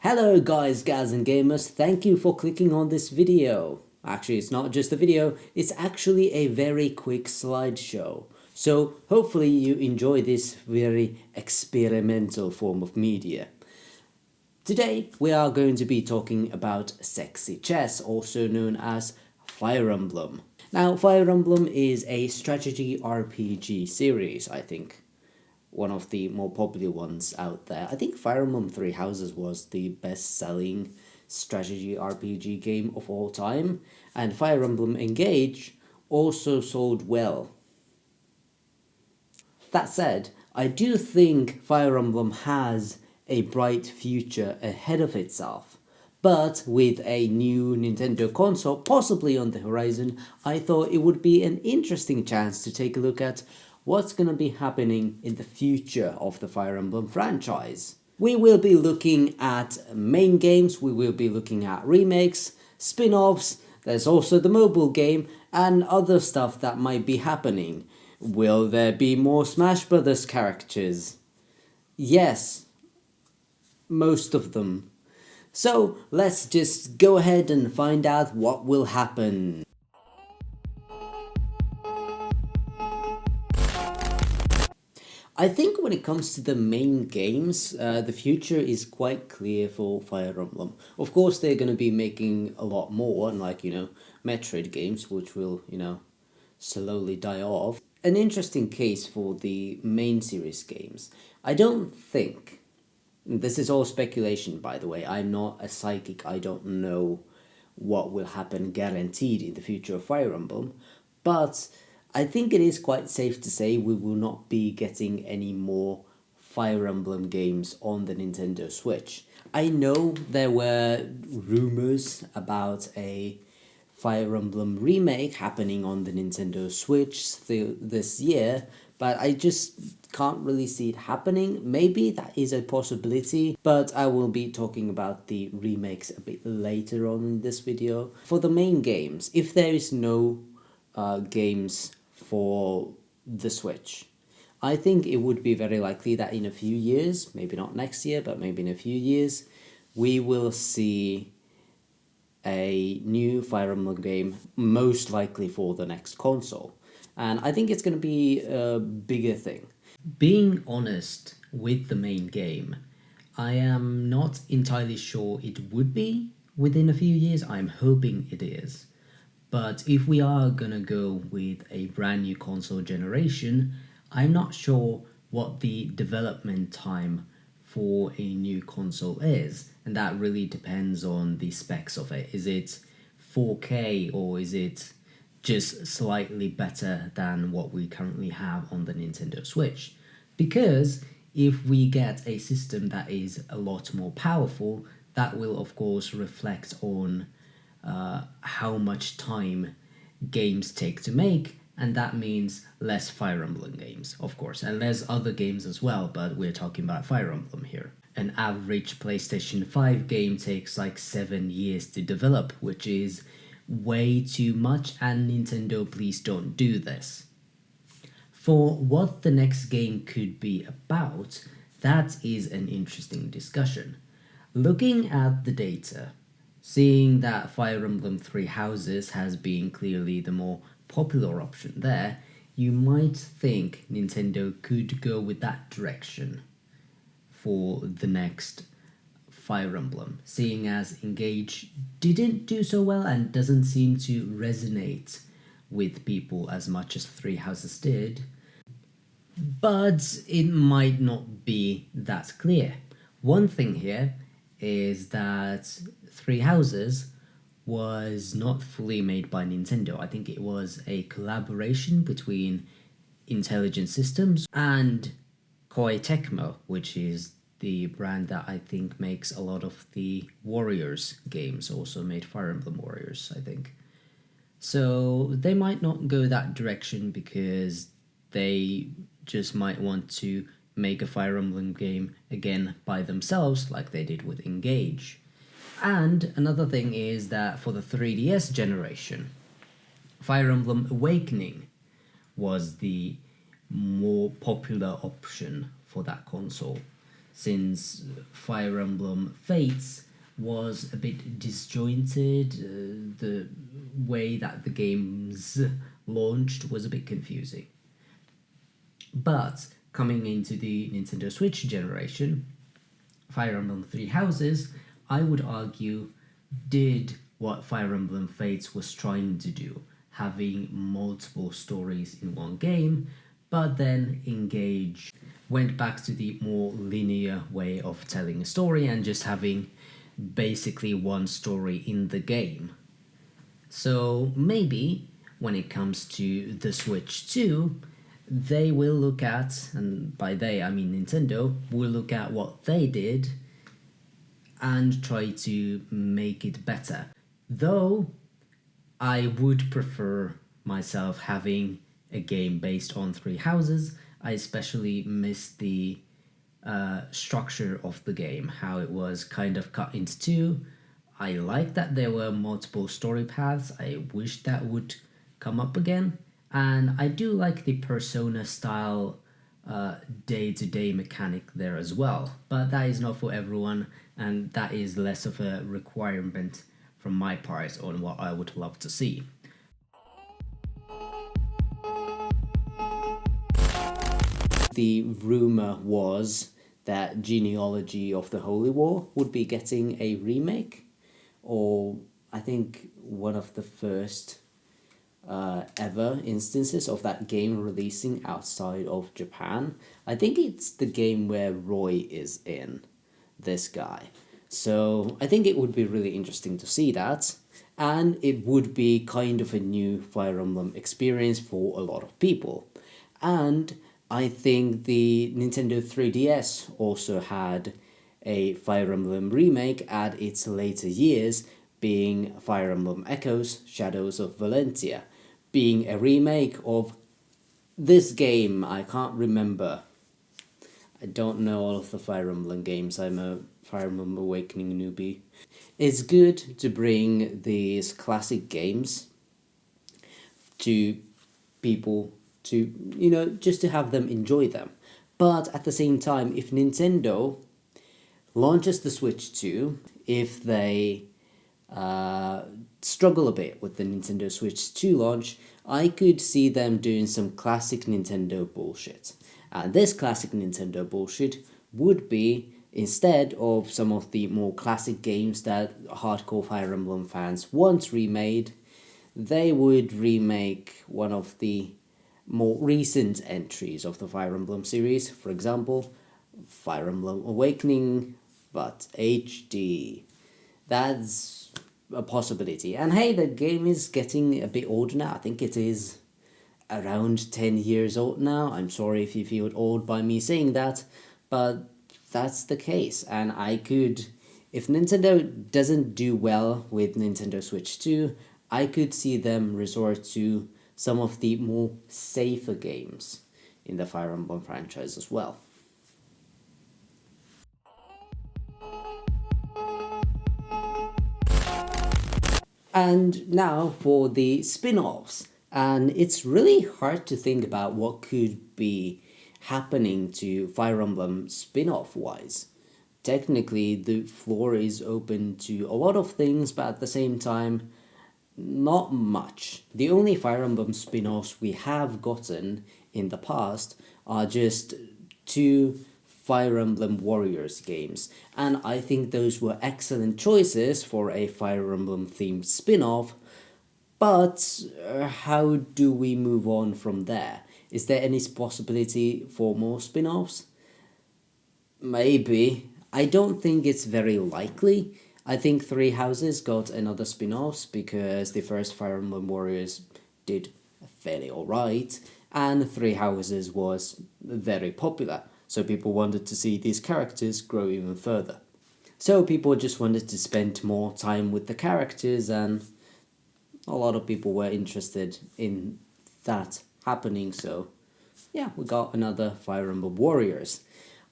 Hello guys, gals and gamers, thank you for clicking on this video. Actually, it's not just a video, it's actually a very quick slideshow. So hopefully you enjoy this very experimental form of media. Today we are going to be talking about sexy chess, also known as Fire Emblem. Now, Fire Emblem is a strategy RPG series, I think. One of the more popular ones out there. I think Fire Emblem Three Houses was the best-selling strategy RPG game of all time, and Fire Emblem Engage also sold well. That said, I do think Fire Emblem has a bright future ahead of itself. But with a new Nintendo console possibly on the horizon, I thought it would be an interesting chance to take a look at what's going to be happening in the future of the Fire Emblem franchise. We will be looking at main games, we will be looking at remakes, spin-offs, there's also the mobile game, and other stuff that might be happening. Will there be more Smash Brothers characters? Yes, most of them. So let's just go ahead and find out what will happen. I think when it comes to the main games, the future is quite clear for Fire Emblem. Of course, they're going to be making a lot more, unlike, Metroid games, which will, slowly die off. An interesting case for the main series games. I don't think, this is all speculation by the way, I'm not a psychic, I don't know what will happen guaranteed in the future of Fire Emblem, but I think it is quite safe to say we will not be getting any more Fire Emblem games on the Nintendo Switch. I know there were rumors about a Fire Emblem remake happening on the Nintendo Switch this year, but I just can't really see it happening. Maybe that is a possibility, but I will be talking about the remakes a bit later on in this video. For the main games, if there is no games for the Switch, I think it would be very likely that in a few years, maybe not next year, but maybe in a few years, we will see a new Fire Emblem game, most likely for the next console. And I think it's going to be a bigger thing. Being honest with the main game, I am not entirely sure it would be within a few years. I'm hoping it is. But if we are gonna go with a brand new console generation, I'm not sure what the development time for a new console is, and that really depends on the specs of it. Is it 4K or is it just slightly better than what we currently have on the Nintendo Switch? Because if we get a system that is a lot more powerful, that will of course reflect on how much time games take to make, and that means less Fire Emblem games, of course, and there's other games as well, but we're talking about Fire Emblem here. An average PlayStation 5 game takes like 7 years to develop, which is way too much, and Nintendo, please don't do this. For what the next game could be about, that is an interesting discussion. Looking at the data, seeing that Fire Emblem Three Houses has been clearly the more popular option there, you might think Nintendo could go with that direction for the next Fire Emblem, seeing as Engage didn't do so well and doesn't seem to resonate with people as much as Three Houses did. But it might not be that clear. One thing here is that Three Houses was not fully made by Nintendo. I think it was a collaboration between Intelligent Systems and Koei Tecmo, which is the brand that I think makes a lot of the Warriors games, also made Fire Emblem Warriors, I think. So they might not go that direction because they just might want to make a Fire Emblem game again by themselves like they did with Engage. And another thing is that for the 3DS generation, Fire Emblem Awakening was the more popular option for that console. since Fire Emblem Fates was a bit disjointed. The way that the games launched was a bit confusing. But coming into the Nintendo Switch generation, Fire Emblem Three Houses, I would argue, did what Fire Emblem Fates was trying to do, having multiple stories in one game, but then went back to the more linear way of telling a story and just having basically one story in the game. So maybe when it comes to the Switch 2, they will look at, and by they I mean Nintendo, will look at what they did and try to make it better. Though I would prefer myself having a game based on Three Houses. I especially miss the structure of the game, how it was kind of cut into two. I like that there were multiple story paths. I wish that would come up again. And I do like the Persona style day-to-day mechanic there as well. But that is not for everyone, and that is less of a requirement from my part on what I would love to see. The rumor was that Genealogy of the Holy War would be getting a remake, or I think one of the first ever instances of that game releasing outside of Japan. I think it's the game where Roy is in, this guy. So I think it would be really interesting to see that, and it would be kind of a new Fire Emblem experience for a lot of people. And I think the Nintendo 3DS also had a Fire Emblem remake at its later years, being Fire Emblem Echoes, Shadows of Valentia, being a remake of this game. I can't remember. I don't know all of the Fire Emblem games. I'm a Fire Emblem Awakening newbie. It's good to bring these classic games to people to, just to have them enjoy them. But at the same time, if Nintendo launches the Switch 2, if they struggle a bit with the Nintendo Switch 2 launch, I could see them doing some classic Nintendo bullshit. And this classic Nintendo bullshit would be, instead of some of the more classic games that hardcore Fire Emblem fans want remade, they would remake one of the more recent entries of the Fire Emblem series. For example, Fire Emblem Awakening, but HD. That's a possibility. And hey, the game is getting a bit older now. I think it is around 10 years old now. I'm sorry if you feel old by me saying that, but that's the case. And I could, if Nintendo doesn't do well with Nintendo Switch 2, I could see them resort to some of the more safer games in the Fire Emblem franchise as well. And now for the spin-offs. And it's really hard to think about what could be happening to Fire Emblem spin-off wise. Technically, the floor is open to a lot of things, but at the same time, not much. The only Fire Emblem spin-offs we have gotten in the past are just two Fire Emblem Warriors games, and I think those were excellent choices for a Fire Emblem themed spin-off. But how do we move on from there? Is there any possibility for more spin-offs? Maybe. I don't think it's very likely. I think Three Houses got another spin-offs because the first Fire Emblem Warriors did fairly alright, and Three Houses was very popular, so people wanted to see these characters grow even further. So people just wanted to spend more time with the characters, and a lot of people were interested in that happening, so yeah, we got another Fire Emblem Warriors.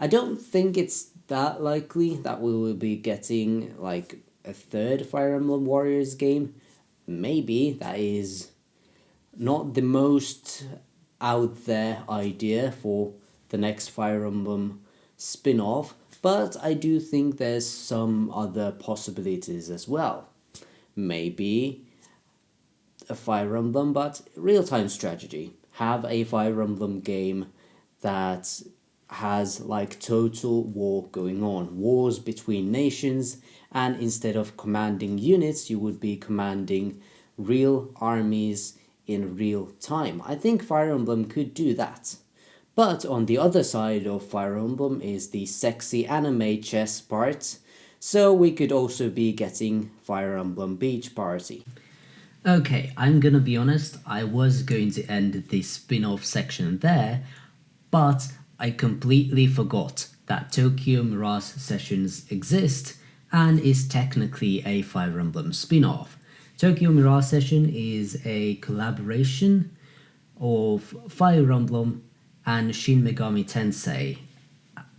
I don't think it's that likely that we will be getting like a third Fire Emblem Warriors game. Maybe that is not the most out there idea for the next Fire Emblem spin-off, but I do think there's some other possibilities as well. Maybe a Fire Emblem, but real-time strategy. Have a Fire Emblem game that has like total war going on, wars between nations, and instead of commanding units, you would be commanding real armies in real time. I think Fire Emblem could do that. But on the other side of Fire Emblem is the sexy anime chess part, so we could also be getting Fire Emblem Beach Party. Okay, I'm gonna be honest, I was going to end the spin off section there, but I completely forgot that Tokyo Mirage Sessions exist and is technically a Fire Emblem spin off. Tokyo Mirage Session is a collaboration of Fire Emblem and Shin Megami Tensei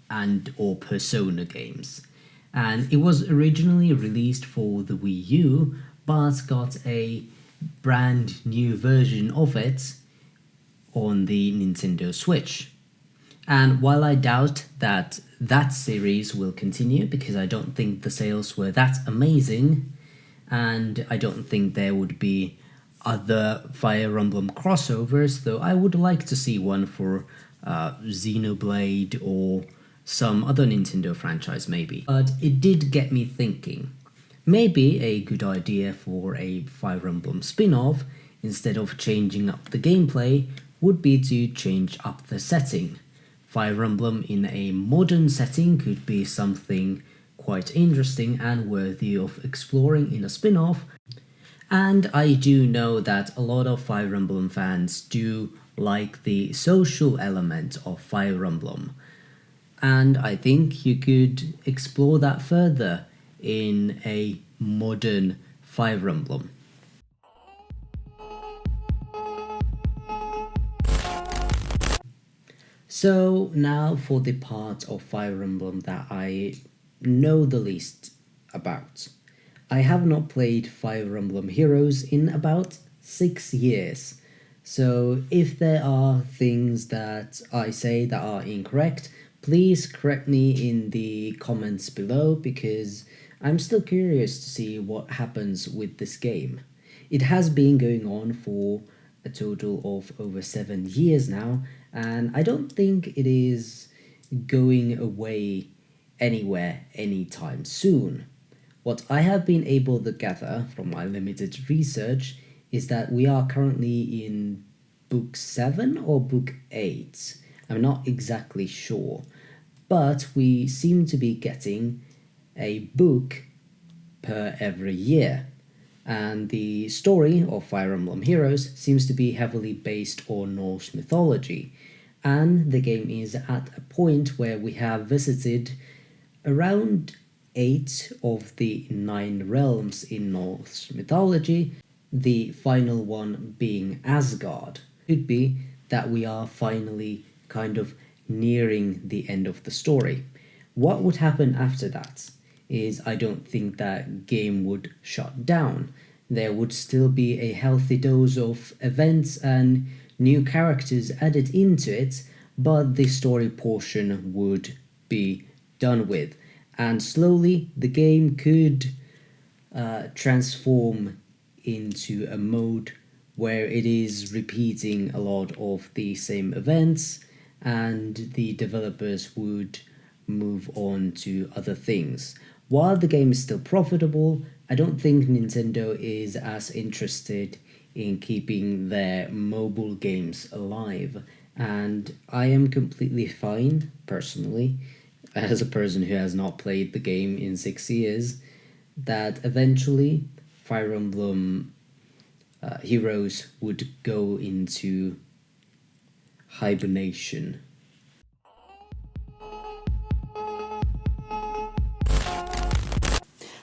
and or Persona games. And it was originally released for the Wii U, but got a brand new version of it on the Nintendo Switch. And while I doubt that that series will continue because I don't think the sales were that amazing, and I don't think there would be other Fire Emblem crossovers, though I would like to see one for Xenoblade or some other Nintendo franchise maybe. But it did get me thinking. Maybe a good idea for a Fire Emblem spin-off, instead of changing up the gameplay, would be to change up the setting. Fire Emblem in a modern setting could be something quite interesting and worthy of exploring in a spin-off. And I do know that a lot of Fire Emblem fans do like the social element of Fire Emblem. And I think you could explore that further in a modern Fire Emblem. So now for the part of Fire Emblem that I know the least about. I have not played Fire Emblem Heroes in about 6 years. So if there are things that I say that are incorrect, please correct me in the comments below because I'm still curious to see what happens with this game. It has been going on for a total of over 7 years now, and I don't think it is going away anywhere anytime soon. What I have been able to gather from my limited research is that we are currently in book 7 or book 8. I'm not exactly sure, but we seem to be getting a book per every year. And the story of Fire Emblem Heroes seems to be heavily based on Norse mythology. And the game is at a point where we have visited around 8 of the 9 realms in Norse mythology, the final one being Asgard. Could be that we are finally kind of nearing the end of the story. What would happen after that is I don't think that game would shut down. There would still be a healthy dose of events and new characters added into it, but the story portion would be done with. And slowly the game could transform into a mode where it is repeating a lot of the same events and the developers would move on to other things. While the game is still profitable, I don't think Nintendo is as interested in keeping their mobile games alive, and I am completely fine, personally, as a person who has not played the game in 6 years, that eventually Fire Emblem Heroes would go into hibernation.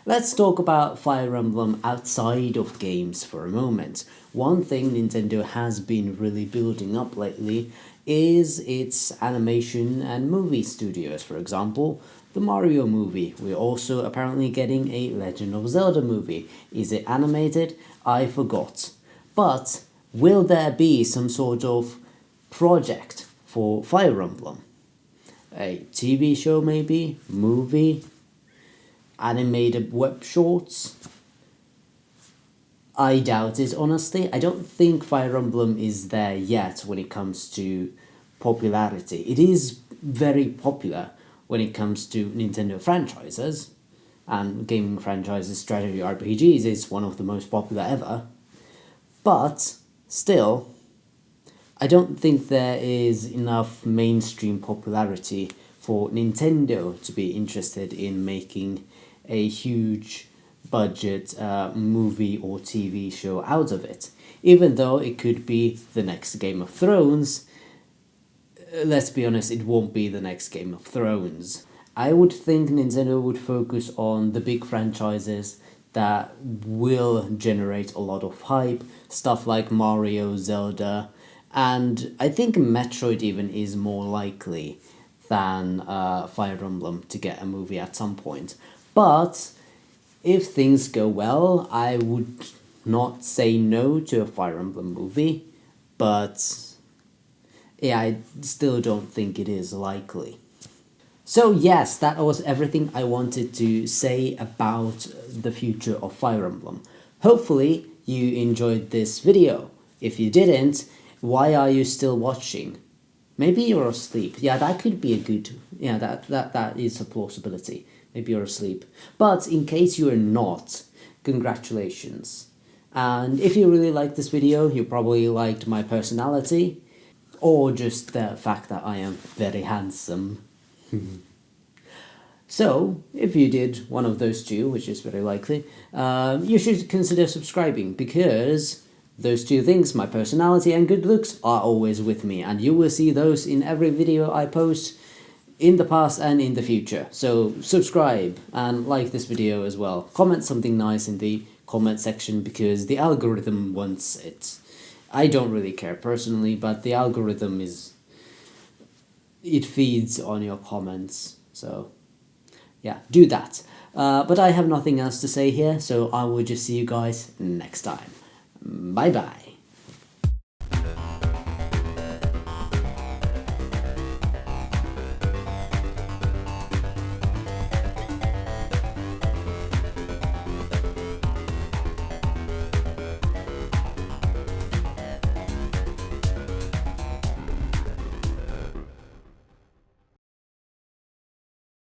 Let's talk about Fire Emblem outside of games for a moment. One thing Nintendo has been really building up lately is its animation and movie studios. For example, the Mario movie. We're also apparently getting a Legend of Zelda movie. Is it animated? I forgot. But will there be some sort of project for Fire Emblem? a TV show maybe, movie, animated web shorts. I doubt it, honestly. I don't think Fire Emblem is there yet when it comes to popularity. It is very popular when it comes to Nintendo franchises, and gaming franchises, strategy RPGs is one of the most popular ever. But still, I don't think there is enough mainstream popularity for Nintendo to be interested in making a huge budget movie or TV show out of it. Even though it could be the next Game of Thrones, let's be honest, it won't be the next Game of Thrones. I would think Nintendo would focus on the big franchises that will generate a lot of hype, stuff like Mario, Zelda, and I think Metroid even is more likely than Fire Emblem to get a movie at some point. But if things go well, I would not say no to a Fire Emblem movie, but yeah, I still don't think it is likely. So yes, that was everything I wanted to say about the future of Fire Emblem. Hopefully you enjoyed this video. If you didn't, why are you still watching? Maybe you're asleep. Yeah, that could be a good... Yeah, that is a plausibility. Maybe you're asleep. But in case you're not, congratulations. And if you really liked this video, you probably liked my personality, or just the fact that I am very handsome. So, if you did one of those two, which is very likely, you should consider subscribing, because those two things, my personality and good looks, are always with me, and you will see those in every video I post in the past and in the future. So subscribe and like this video as well. Comment something nice in the comment section, because the algorithm wants it. I don't really care personally, but the algorithm it feeds on your comments, so yeah, do that. But I have nothing else to say here, so I will just see you guys next time. Bye bye.